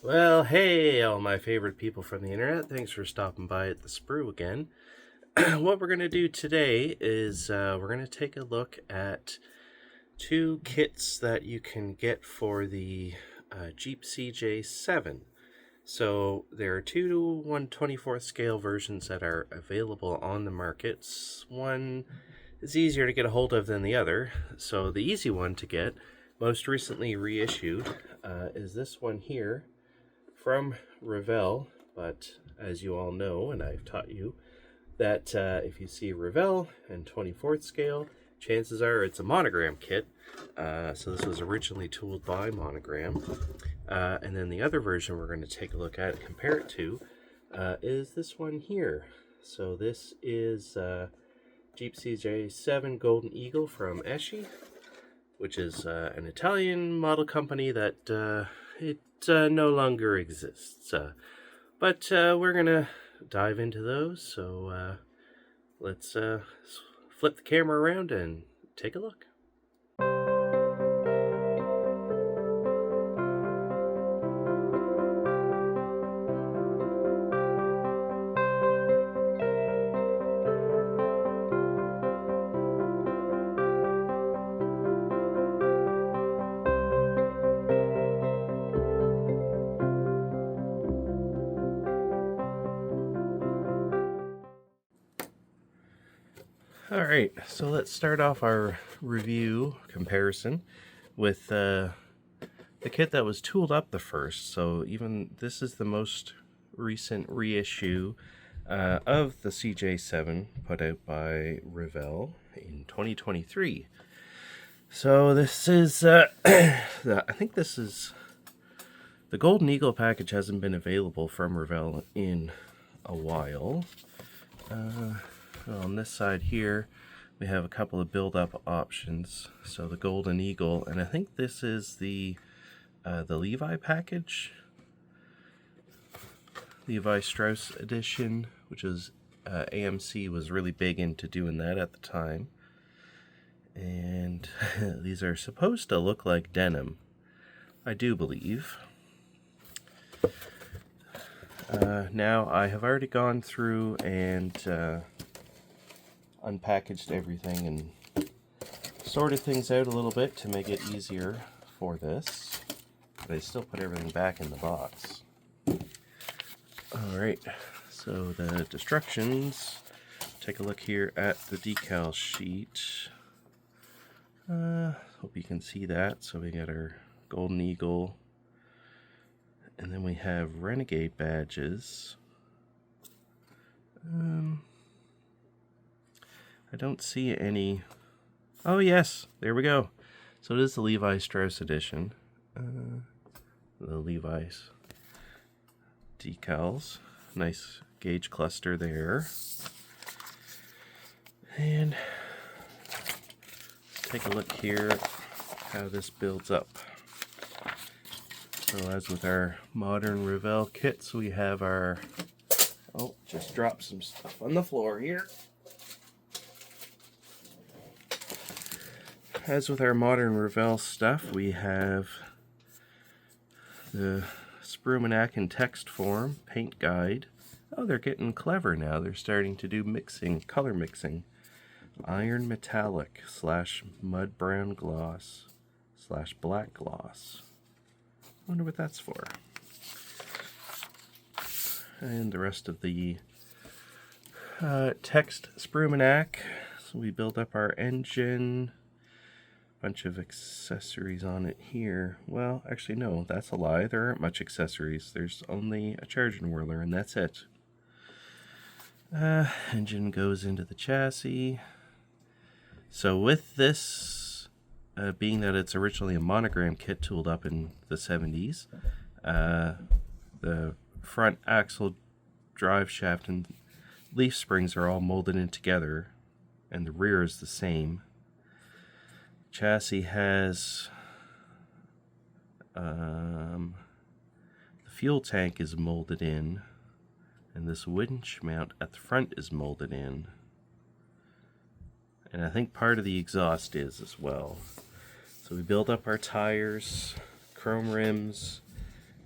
Well, hey, all my favorite people from the internet. Thanks for stopping by at the Sprue again. What we're going to do today is we're going to take a look at two kits that you can get for the Jeep CJ7. So there are two 1/24th scale versions that are available on the markets. One is easier to get a hold of than the other. So the easy one to get, most recently reissued, is this one here from Revell, but as you all know, and I've taught you, that if you see Revell and 24th scale, chances are it's a Monogram kit. So this was originally tooled by Monogram. And then the other version we're going to take a look at, compare it to, is this one here. So this is Jeep CJ7 Golden Eagle from Esci, which is an Italian model company that it no longer exists. But we're going to dive into those, so let's flip the camera around and take a look. All right, so let's start off our review comparison with the kit that was tooled up the first. So even this is the most recent reissue of the CJ7 put out by Revell in 2023. So this is, I think this is, the Golden Eagle package hasn't been available from Revell in a while. On this side here, we have a couple of build-up options. So the Golden Eagle, and I think this is the Levi package, Levi Strauss edition, which is AMC was really big into doing that at the time. And these are supposed to look like denim, I do believe. Now I have already gone through and unpackaged everything and sorted things out a little bit to make it easier for this, but I still put everything back in the box. Alright, so the instructions, take a look here at the decal sheet. Hope you can see that. So we got our Golden Eagle, and then we have Renegade badges. I don't see any. Oh yes, there we go. So it is the Levi Strauss edition. The Levi's decals. Nice gauge cluster there. And let's take a look here at how this builds up. So as with our modern Revell kits, we have our, oh, just dropped some stuff on the floor here. As with our modern Revell stuff, we have the Sprue in text form, paint guide. Oh, they're getting clever now. They're starting to do mixing, color mixing. Iron metallic / mud brown gloss / black gloss. Wonder what that's for. And the rest of the text Sprue. So we build up our engine. Bunch of accessories on it here. Well, actually no, that's a lie. There aren't much accessories. There's only a charging whirler and that's it. Engine goes into the chassis. So with this, being that it's originally a Monogram kit tooled up in the 70s, the front axle, drive shaft, and leaf springs are all molded in together, and the rear is the same. Chassis has the fuel tank is molded in, and this winch mount at the front is molded in, and I think part of the exhaust is as well. So we build up our tires, chrome rims,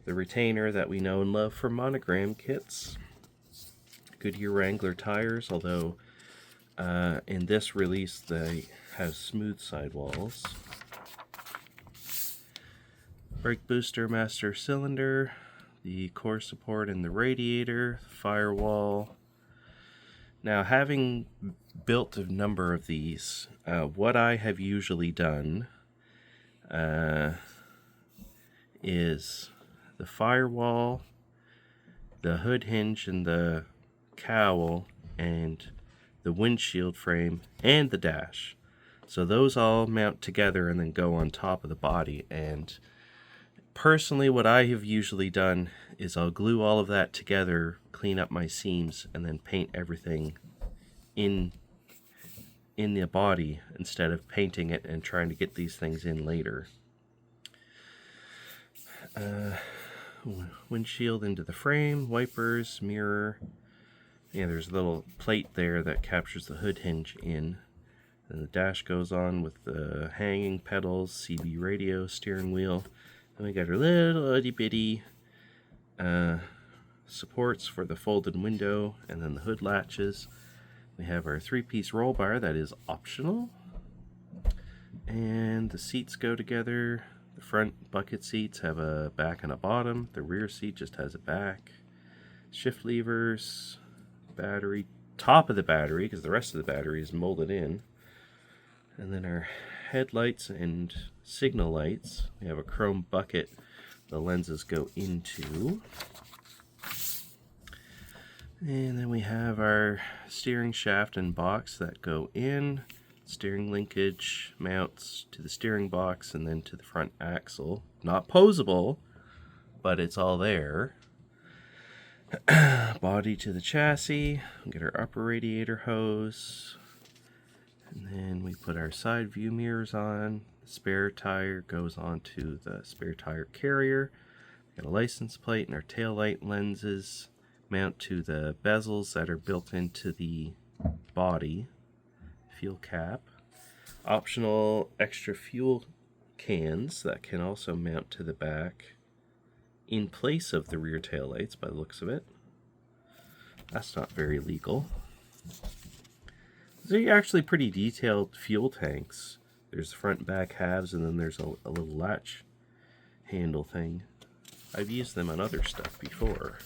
the retainer that we know and love from Monogram kits. Goodyear Wrangler tires, although in this release they have smooth sidewalls. Brake booster, master cylinder, the core support and the radiator, firewall. Now, having built a number of these, what I have usually done is the firewall, the hood hinge and the cowl, and the windshield frame, and the dash. So those all mount together and then go on top of the body. And personally, what I have usually done is I'll glue all of that together, clean up my seams, and then paint everything in the body instead of painting it and trying to get these things in later. Windshield into the frame, wipers, mirror. Yeah, there's a little plate there that captures the hood hinge in. And the dash goes on with the hanging pedals, CB radio, steering wheel. And we got our little itty bitty supports for the folded window, and then the hood latches. We have our 3-piece roll bar that is optional. And the seats go together. The front bucket seats have a back and a bottom. The rear seat just has a back. Shift levers, battery, top of the battery, because the rest of the battery is molded in. And then our headlights and signal lights. We have a chrome bucket the lenses go into. And then we have our steering shaft and box that go in. Steering linkage mounts to the steering box and then to the front axle. Not posable, but it's all there. Body to the chassis. We get our upper radiator hose. And then we put our side view mirrors on. The spare tire goes onto the spare tire carrier. We got a license plate, and our tail light lenses mount to the bezels that are built into the body. Fuel cap. Optional extra fuel cans that can also mount to the back in place of the rear tail lights by the looks of it. That's not very legal. These are actually pretty detailed fuel tanks. There's the front and back halves, and then there's a little latch handle thing. I've used them on other stuff before.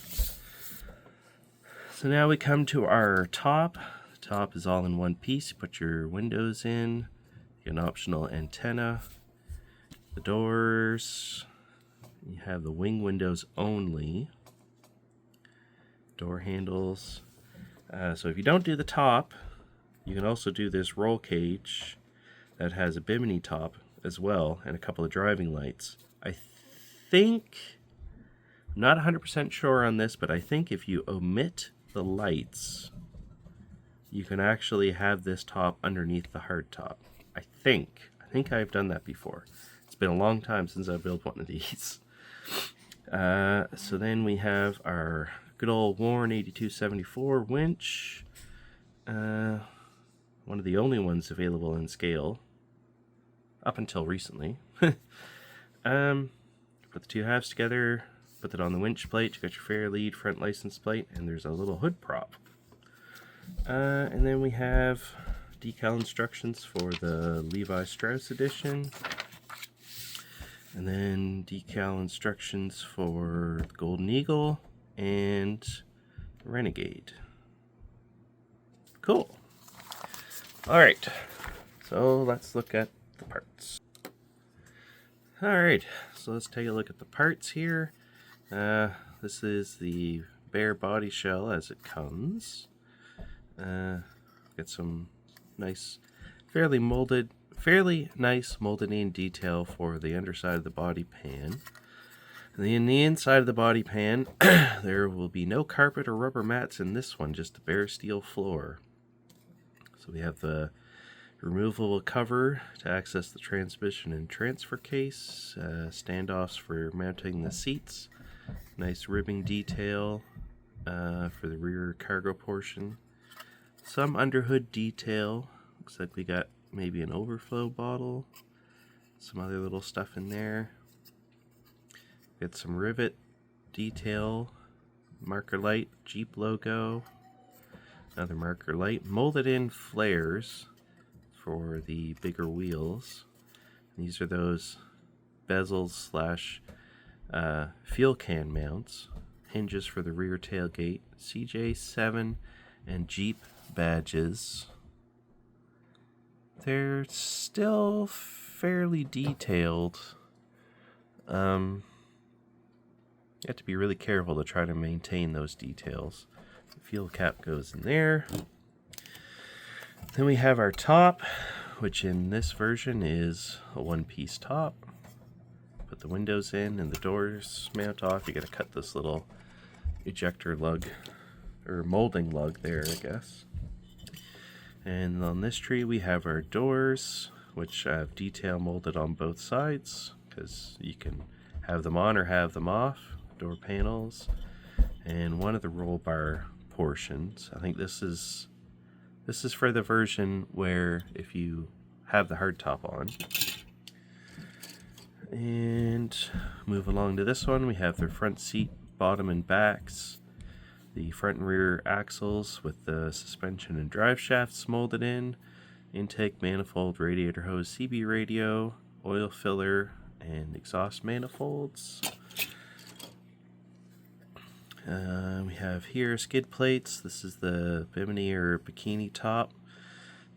So now we come to our top. The top is all in one piece. You put your windows in, you get an optional antenna, the doors, you have the wing windows only, door handles. So if you don't do the top, you can also do this roll cage that has a bimini top as well and a couple of driving lights. I think, I'm not 100% sure on this, but I think if you omit the lights, you can actually have this top underneath the hard top. I think I've done that before. It's been a long time since I built one of these. So then we have our good old worn 8274 winch. One of the only ones available in scale up until recently. Put the two halves together, put that on the winch plate. You got your fair lead front license plate, and there's a little hood prop. And then we have decal instructions for the Levi Strauss edition, and then decal instructions for the Golden Eagle and Renegade. Cool. Alright, so let's look at the parts. Alright, so let's take a look at the parts here. This is the bare body shell as it comes. Get some nice, fairly nice molded in detail for the underside of the body pan. And then in the inside of the body pan, there will be no carpet or rubber mats in this one, just a bare steel floor. So we have the removable cover to access the transmission and transfer case, standoffs for mounting the seats, nice ribbing detail for the rear cargo portion, some underhood detail. Looks like we got maybe an overflow bottle, some other little stuff in there. Got some rivet detail, marker light, Jeep logo, another marker light, molded in flares for the bigger wheels. These are those bezels slash fuel can mounts, hinges for the rear tailgate, CJ7 and Jeep badges. They're still fairly detailed. You have to be really careful to try to maintain those details. The fuel cap goes in there. Then we have our top, which in this version is a one-piece top. Put the windows in and the doors mount off. You gotta cut this little ejector lug, or molding lug there, I guess. And on this tree we have our doors, which I've detail molded on both sides, because you can have them on or have them off. Door panels, and one of the roll bar portions. I think this is for the version where if you have the hardtop on. And move along to this one. We have the front seat, bottom and backs, the front and rear axles with the suspension and drive shafts molded in, intake manifold, radiator hose, CB radio, oil filler, and exhaust manifolds. We have here skid plates. This is the bimini or bikini top,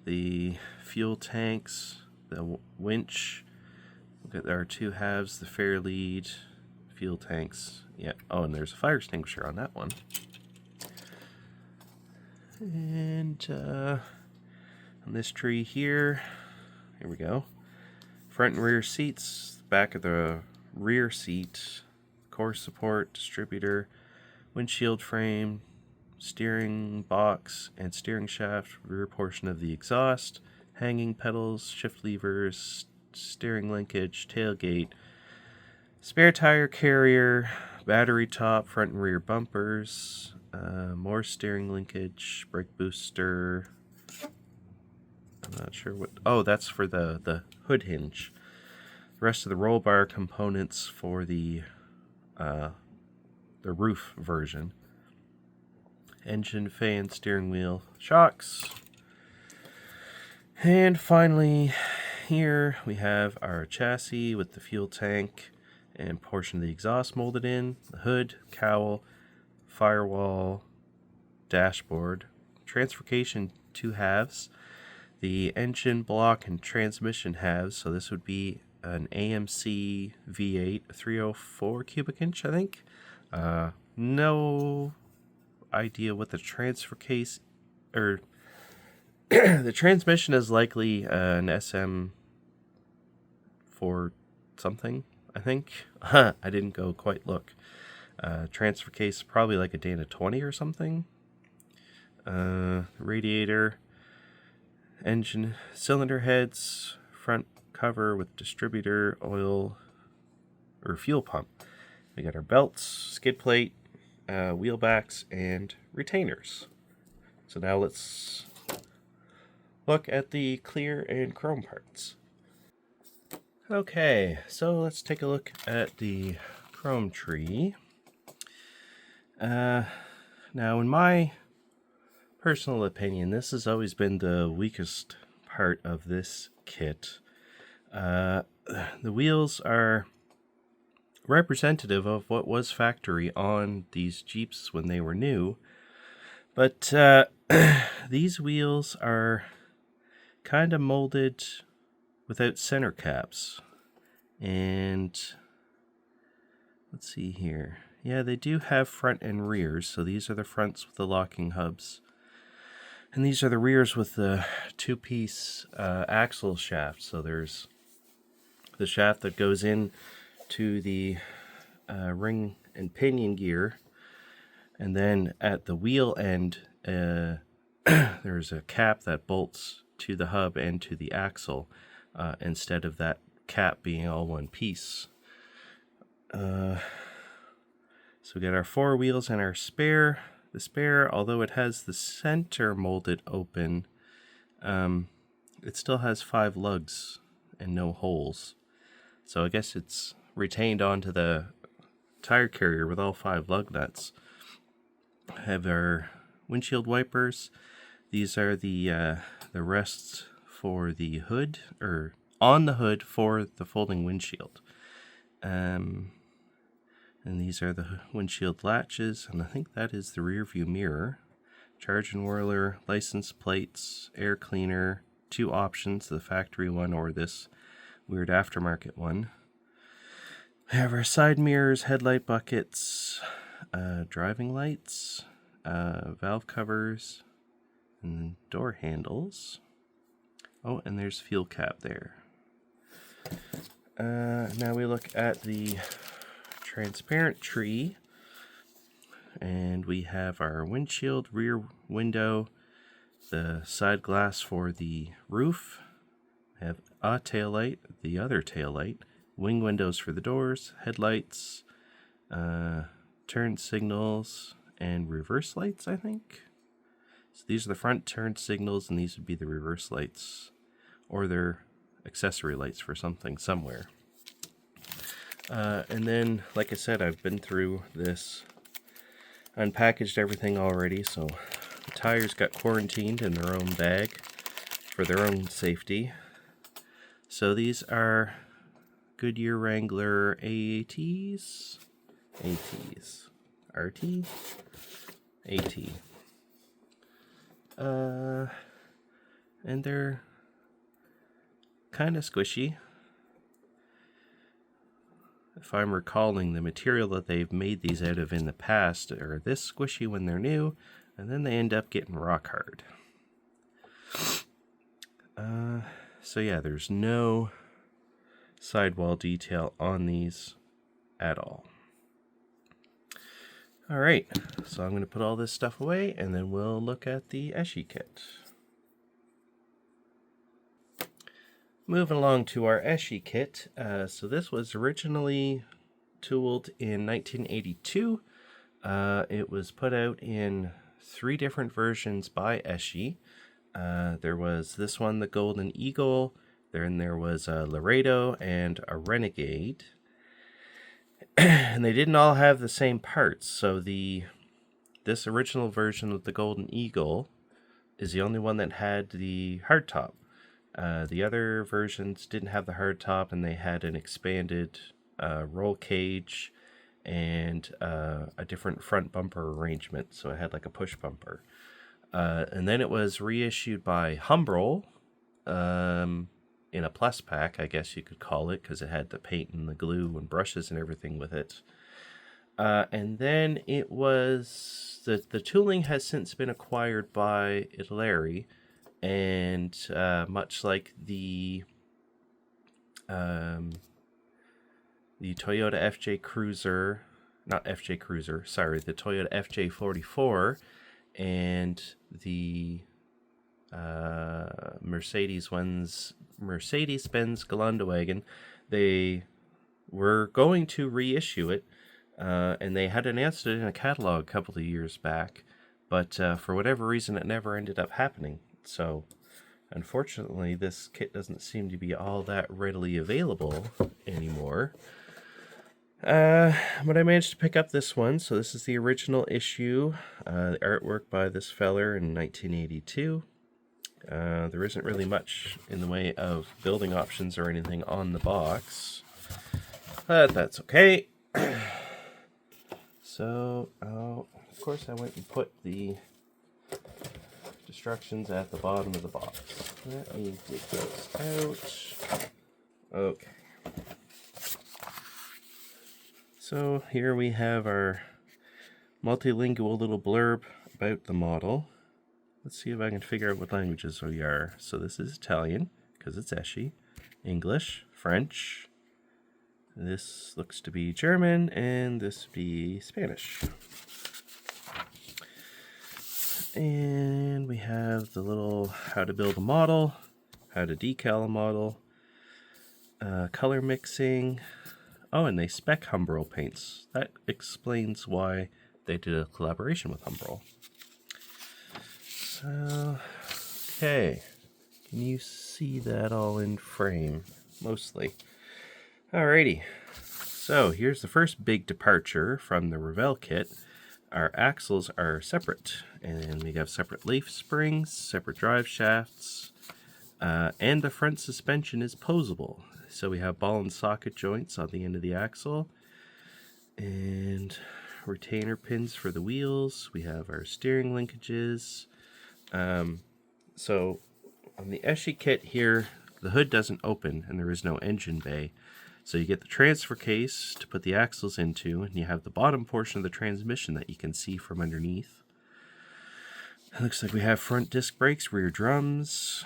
the fuel tanks, the winch. Look at our two halves, the fair lead, fuel tanks. Yeah. Oh, and there's a fire extinguisher on that one. And on this tree here we go. Front and rear seats, back of the rear seat, core support, distributor, windshield frame, steering box and steering shaft, rear portion of the exhaust, hanging pedals, shift levers, steering linkage, tailgate, spare tire carrier, battery top, front and rear bumpers, more steering linkage, brake booster. I'm not sure what. Oh, that's for the hood hinge. The rest of the roll bar components for the roof version. Engine, fan, steering wheel, shocks. And finally, here we have our chassis with the fuel tank and portion of the exhaust molded in, the hood, cowl, firewall, dashboard, transfer case in two halves, the engine block and transmission halves. So this would be an AMC V8 304 cubic inch, I think. No idea what the transfer case, or the transmission is likely an SM for something, I think. I didn't go quite look. Transfer case probably like a Dana 20 or something. Radiator, engine, cylinder heads, front cover with distributor, oil or fuel pump. We got our belts, skid plate, wheel backs, and retainers. So now let's look at the clear and chrome parts. Okay, so let's take a look at the chrome tree. Now, in my personal opinion, this has always been the weakest part of this kit. The wheels are representative of what was factory on these Jeeps when they were new, but these wheels are kind of molded without center caps. And let's see here. Yeah, they do have front and rears. So these are the fronts with the locking hubs, and these are the rears with the two-piece axle shaft. So there's the shaft that goes in to the ring and pinion gear, and then at the wheel end there's a cap that bolts to the hub and to the axle, instead of that cap being all one piece. So we got our four wheels and our spare. The spare, although it has the center molded open, it still has 5 lugs and no holes. So I guess it's retained onto the tire carrier with all 5 lug nuts. Have our windshield wipers. These are the rests for the hood, or on the hood for the folding windshield. And these are the windshield latches, and I think that is the rear view mirror. Charge and whirler, license plates, air cleaner, 2 options, the factory one or this weird aftermarket one. We have our side mirrors, headlight buckets, driving lights, valve covers, and door handles. Oh, and there's fuel cap there. Now we look at the transparent tree, and we have our windshield, rear window, the side glass for the roof. We have a tail light, the other tail light, wing windows for the doors, headlights, turn signals, and reverse lights, I think. So these are the front turn signals, and these would be the reverse lights, or their accessory lights for something somewhere. And then, like I said, I've been through this, unpackaged everything already, so the tires got quarantined in their own bag for their own safety. So these are Goodyear Wrangler ATs, RT, AT. And they're kind of squishy. If I'm recalling, the material that they've made these out of in the past are this squishy when they're new, and then they end up getting rock hard. So yeah, there's no sidewall detail on these at all. Alright, so I'm going to put all this stuff away, and then we'll look at the Esci kit. Moving along to our Esci kit. So this was originally tooled in 1982. It was put out in 3 different versions by Esci. There was this one, the Golden Eagle. Then there was a Laredo and a Renegade. And they didn't all have the same parts. So this original version of the Golden Eagle is the only one that had the hardtop. The other versions didn't have the hardtop, and they had an expanded roll cage and a different front bumper arrangement. So it had like a push bumper. And then it was reissued by Humbrol in a plus pack, I guess you could call it, because it had the paint and the glue and brushes and everything with it. And then it was the tooling has since been acquired by Italeri, and much like the Toyota FJ Cruiser, not FJ Cruiser, sorry, the Toyota FJ44 and the Mercedes-Benz Geländewagen, they were going to reissue it, and they had announced it in a catalog a couple of years back, but for whatever reason it never ended up happening. So unfortunately this kit doesn't seem to be all that readily available anymore. But I managed to pick up this one. So this is the original issue, the artwork by this feller in 1982. There isn't really much in the way of building options or anything on the box, but that's okay. So, of course I went and put the instructions at the bottom of the box. Let me dig those out. Okay. So here we have our multilingual little blurb about the model. Let's see if I can figure out what languages we are. So this is Italian, because it's Esci. English, French. This looks to be German, and this would be Spanish. And we have the little how to build a model, how to decal a model, color mixing. Oh, and they spec Humbrol paints. That explains why they did a collaboration with Humbrol. So, okay. Can you see that all in frame? Mostly. Alrighty. So here's the first big departure from the Revell kit. Our axles are separate, and we have separate leaf springs, separate drive shafts, and the front suspension is posable. So we have ball and socket joints on the end of the axle, and retainer pins for the wheels. We have our steering linkages. So on the Esci kit here, the hood doesn't open and there is no engine bay. So you get the transfer case to put the axles into, and you have the bottom portion of the transmission that you can see from underneath. It looks like we have front disc brakes, rear drums,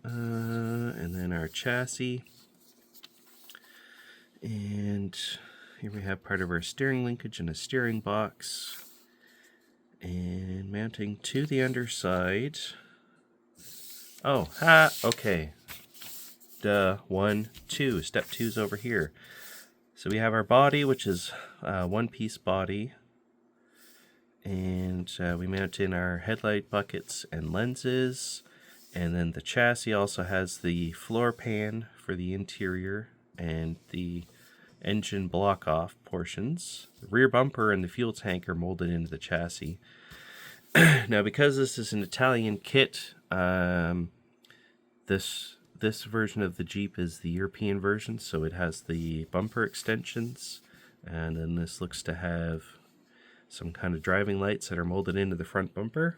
and then our chassis. And here we have part of our steering linkage and a steering box. And mounting to the underside. Oh, okay. Duh, 1, 2. Step 2's over here. So we have our body, which is one-piece body. And we mount in our headlight buckets and lenses. And then the chassis also has the floor pan for the interior and the engine block-off portions. The rear bumper and the fuel tank are molded into the chassis. Now, because this is an Italian kit, this version of the Jeep is the European version, so it has the bumper extensions, and then this looks to have some kind of driving lights that are molded into the front bumper.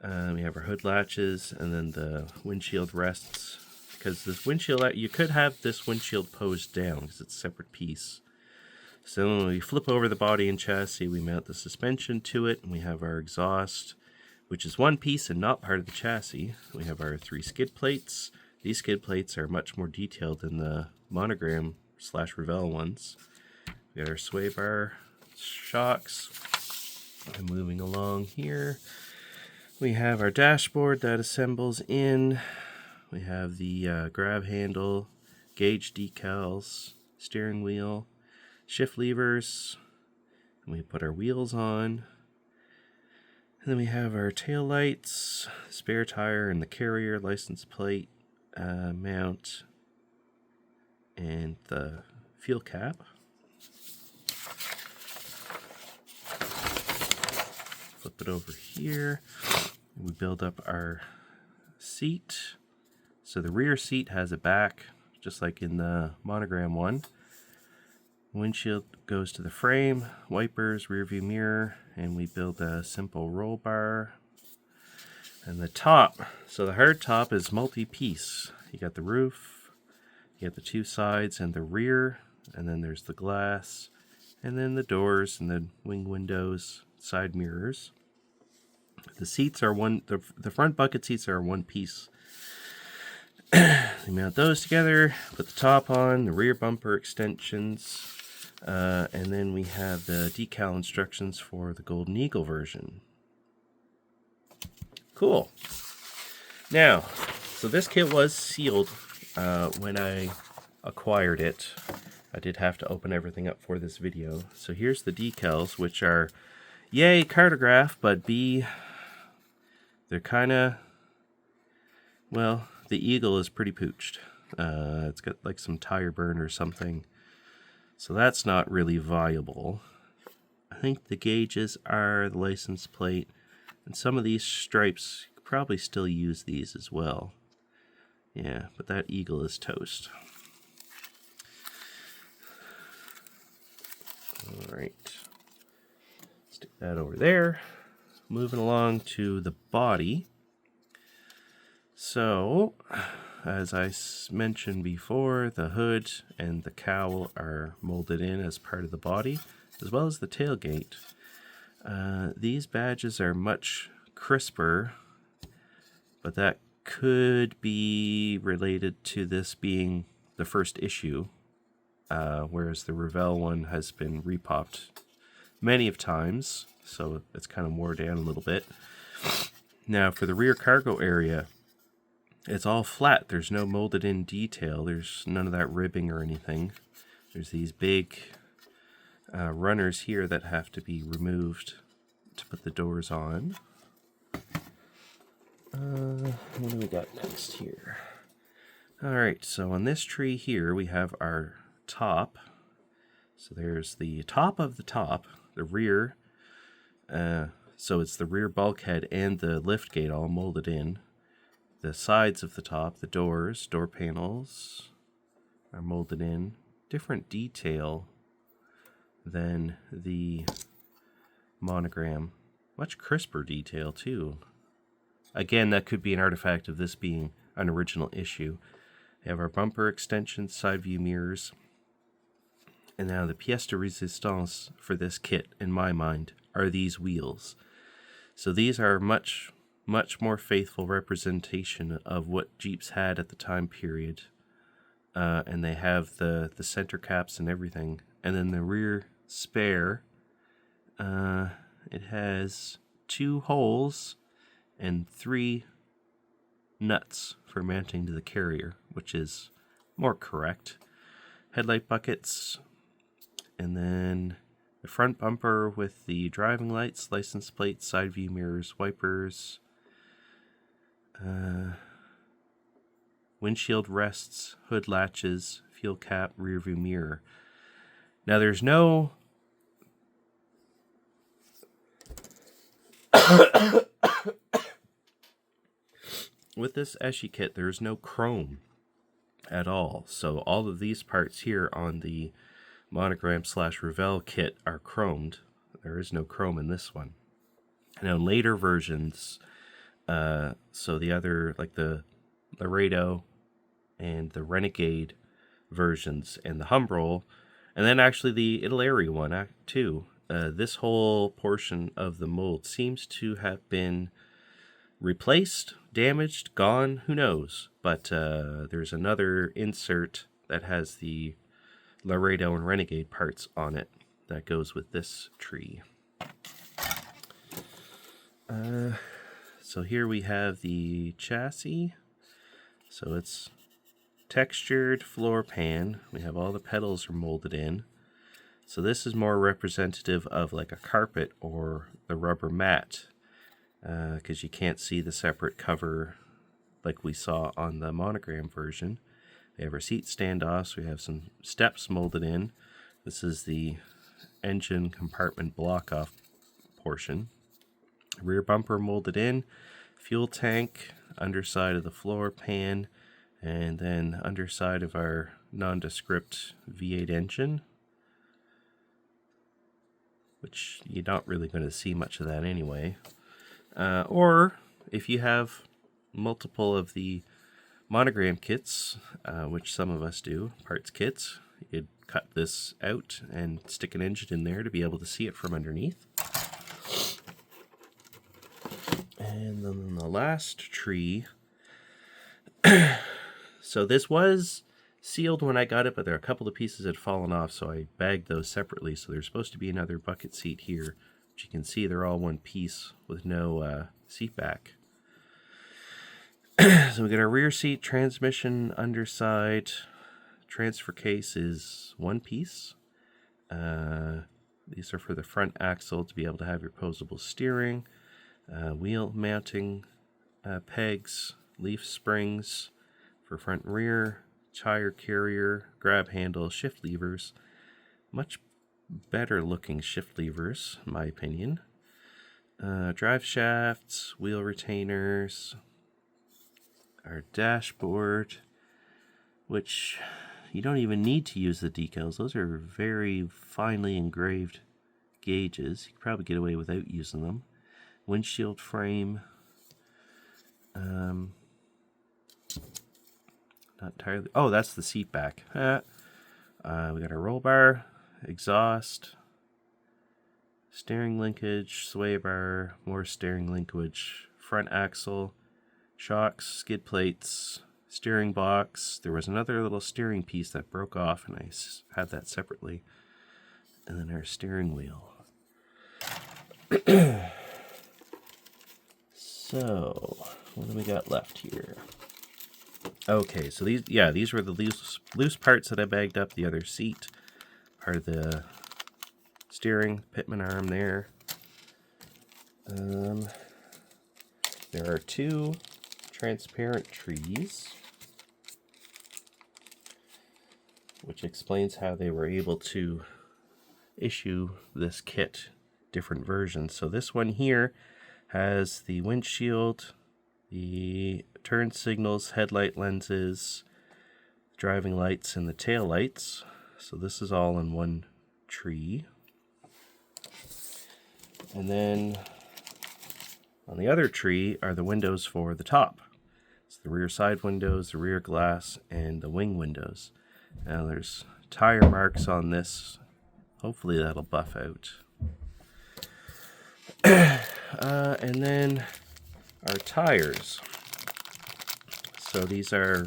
We have our hood latches, and then the windshield rests. Because this windshield, you could have this windshield posed down because it's a separate piece. So when we flip over the body and chassis, we mount the suspension to it, and we have our exhaust, which is one piece and not part of the chassis. We have our 3 skid plates. These skid plates are much more detailed than the Monogram / Revell ones. We got our sway bar shocks. And moving along here, we have our dashboard that assembles in. We have the grab handle, gauge decals, steering wheel, shift levers, and we put our wheels on. And then we have our tail lights, spare tire, and the carrier license plate mount, and the fuel cap. Flip it over here, and we build up our seat. So the rear seat has a back, just like in the Monogram one. Windshield goes to the frame, wipers, rear view mirror, and we build a simple roll bar. And the top, so the hard top is multi-piece. You got the roof, you got the 2 sides and the rear, and then there's the glass, and then the doors and the wing windows, side mirrors. The seats are the front bucket seats are one piece. We mount those together, put the top on, the rear bumper extensions, and then we have the decal instructions for the Golden Eagle version. Cool. Now, so this kit was sealed when I acquired it. I did have to open everything up for this video. So here's the decals, which are, yay, cartograph, but B, they're kind of, well, the Eagle is pretty pooched. It's got like some tire burn or something. So that's not really viable. I think the gauges are the license plate. And some of these stripes, you could probably still use these as well. Yeah, but that Eagle is toast. Alright. Stick that over there. Moving along to the body. So, as I mentioned before, the hood and the cowl are molded in as part of the body, as well as the tailgate. These badges are much crisper, but that could be related to this being the first issue, whereas the Revell one has been repopped many of times, so it's kind of wore down a little bit. Now, for the rear cargo area, it's all flat. There's no molded in detail. There's none of that ribbing or anything. There's these big runners here that have to be removed to put the doors on. What do we got next here? Alright, so on this tree here we have our top. So there's the top of the top, the rear. So it's the rear bulkhead and the lift gate all molded in. The sides of the top, the doors, door panels are molded in. Different detail than the Monogram. Much crisper detail too. Again, that could be an artifact of this being an original issue. We have our bumper extensions, side view mirrors. And now the pièce de résistance for this kit, in my mind, are these wheels. So these are much more faithful representation of what Jeeps had at the time period. And they have the center caps and everything. And then the rear spare, it has 2 holes and 3 nuts for mounting to the carrier, which is more correct. Headlight buckets, and then the front bumper with the driving lights, license plates, side view mirrors, wipers, windshield rests, hood latches, fuel cap, rear view mirror. Now there's no with this Esci kit, there's no chrome at all. So all of these parts here on the Monogram / Revell kit are chromed. There is no chrome in this one. Now later versions, so the other, like the Laredo and the Renegade versions and the Humbrol, and then actually the Italeri one too, this whole portion of the mold seems to have been replaced, damaged, gone, who knows. But there's another insert that has the Laredo and Renegade parts on it that goes with this tree. So here we have the chassis. So it's textured floor pan. We have all the pedals are molded in. So this is more representative of like a carpet or the rubber mat, because you can't see the separate cover like we saw on the Monogram version. We have our seat standoffs. We have some steps molded in. This is the engine compartment block-off portion. Rear bumper molded in. Fuel tank, underside of the floor pan, and then underside of our nondescript V8 engine, which you're not really going to see much of that anyway. Or if you have multiple of the Monogram kits, which some of us do, parts kits, you'd cut this out and stick an engine in there to be able to see it from underneath. And then the last tree. So this was sealed when I got it, but there are a couple of pieces that had fallen off, so I bagged those separately. So there's supposed to be another bucket seat here, but you can see they're all one piece with no seat back. So we got our rear seat, transmission, underside, transfer case is one piece. These are for the front axle to be able to have your posable steering, wheel mounting pegs, leaf springs for front and rear, tire carrier, grab handle, shift levers. Much better looking shift levers, in my opinion. Drive shafts, wheel retainers, our dashboard, which you don't even need to use the decals. Those are very finely engraved gauges. You could probably get away without using them. Windshield frame. Not entirely. Oh, that's the seat back. We got our roll bar, exhaust, steering linkage, sway bar, more steering linkage, front axle, shocks, skid plates, steering box. There was another little steering piece that broke off, and I had that separately. And then our steering wheel. So, what do we got left here? Okay, so these were the loose parts that I bagged up. The other seat, part of the steering, pitman arm there. There are 2 transparent trees. which explains how they were able to issue this kit, different versions. So this one here has the windshield, the turn signals, headlight lenses, driving lights, and the tail lights. So this is all in one tree. And then on the other tree are the windows for the top. It's the rear side windows, the rear glass, and the wing windows. Now there's tire marks on this. Hopefully that'll buff out. And then our tires. So these are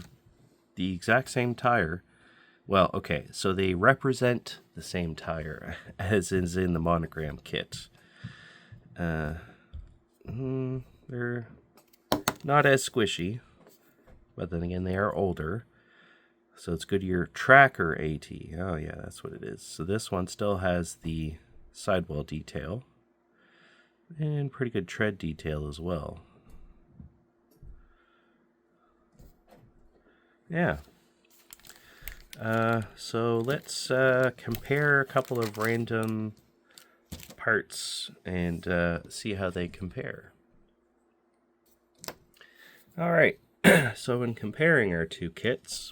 the exact same tire. Well, okay, so they represent the same tire as is in the Monogram kit. They're not as squishy, but then again, they are older. So it's Goodyear Tracker AT. Oh yeah, that's what it is. So this one still has the sidewall detail and pretty good tread detail as well. Yeah. So let's compare a couple of random parts and see how they compare. All right. So in comparing our two kits,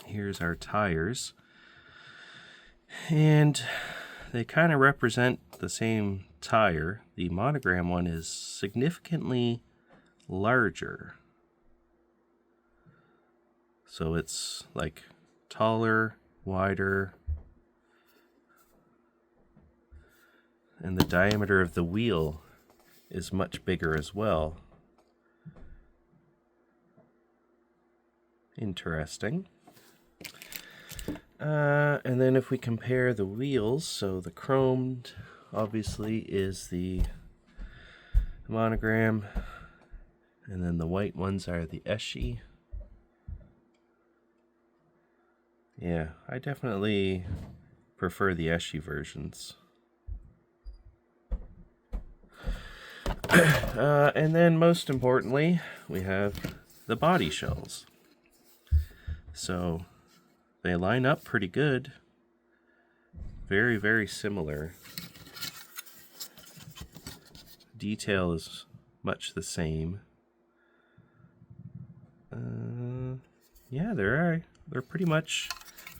here's our tires, and they kind of represent the same tire. The Monogram one is significantly larger. So it's like taller, wider, and the diameter of the wheel is much bigger as well. Interesting. And then if we compare the wheels, so the chromed obviously is the Monogram, and then the white ones are the Esci. Yeah, I definitely prefer the Esci versions. And then most importantly, we have the body shells. So they line up pretty good. Very, very similar. Detail is much the same. Yeah, they're pretty much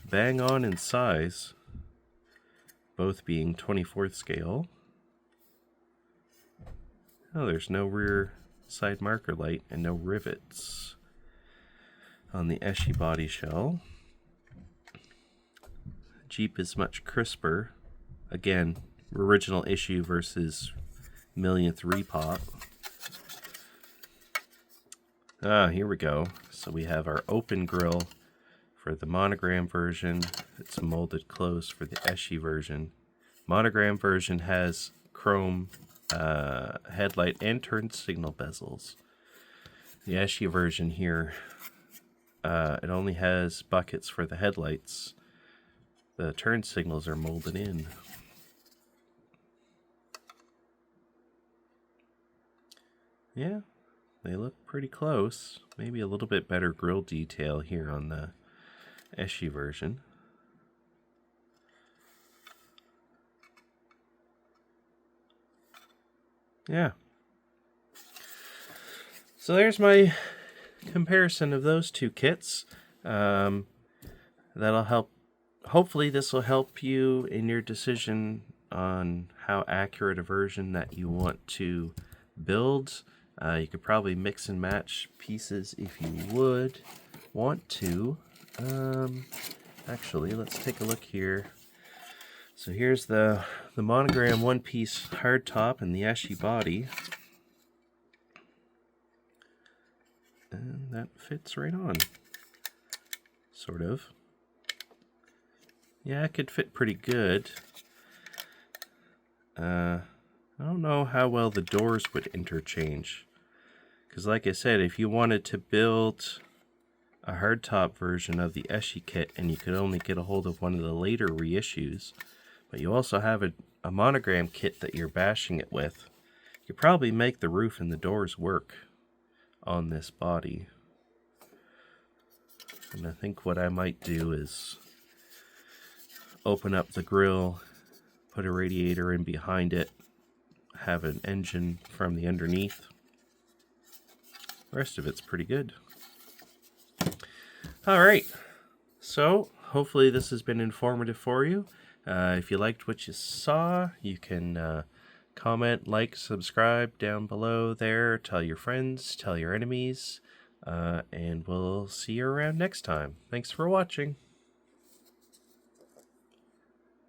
bang on in size, both being 24th scale. Oh, there's no rear side marker light and no rivets on the Esci body shell. Jeep is much crisper. Again, original issue versus millionth repop. Here we go. So we have our open grille for the Monogram version. It's molded closed for the Esci version. Monogram version has chrome headlight and turn signal bezels. The Esci version here, it only has buckets for the headlights. The turn signals are molded in. Yeah, they look pretty close. Maybe a little bit better grille detail here on the Esci version. Yeah. So there's my comparison of those two kits. That'll help. Hopefully this will help you in your decision on how accurate a version that you want to build. You could probably mix and match pieces if you would want to. Actually, let's take a look here. So here's the Monogram one-piece hardtop and the Esci body. And that fits right on. Sort of. Yeah, it could fit pretty good. I don't know how well the doors would interchange. Because like I said, if you wanted to build a hardtop version of the Esci kit and you could only get a hold of one of the later reissues, but you also have a Monogram kit that you're bashing it with, you could probably make the roof and the doors work on this body. And I think what I might do is open up the grill, put a radiator in behind it, have an engine from the underneath. The rest of it's pretty good. All right, so hopefully this has been informative for you. If you liked what you saw, you can comment, like, subscribe down below there. Tell your friends, tell your enemies, and we'll see you around next time. Thanks for watching.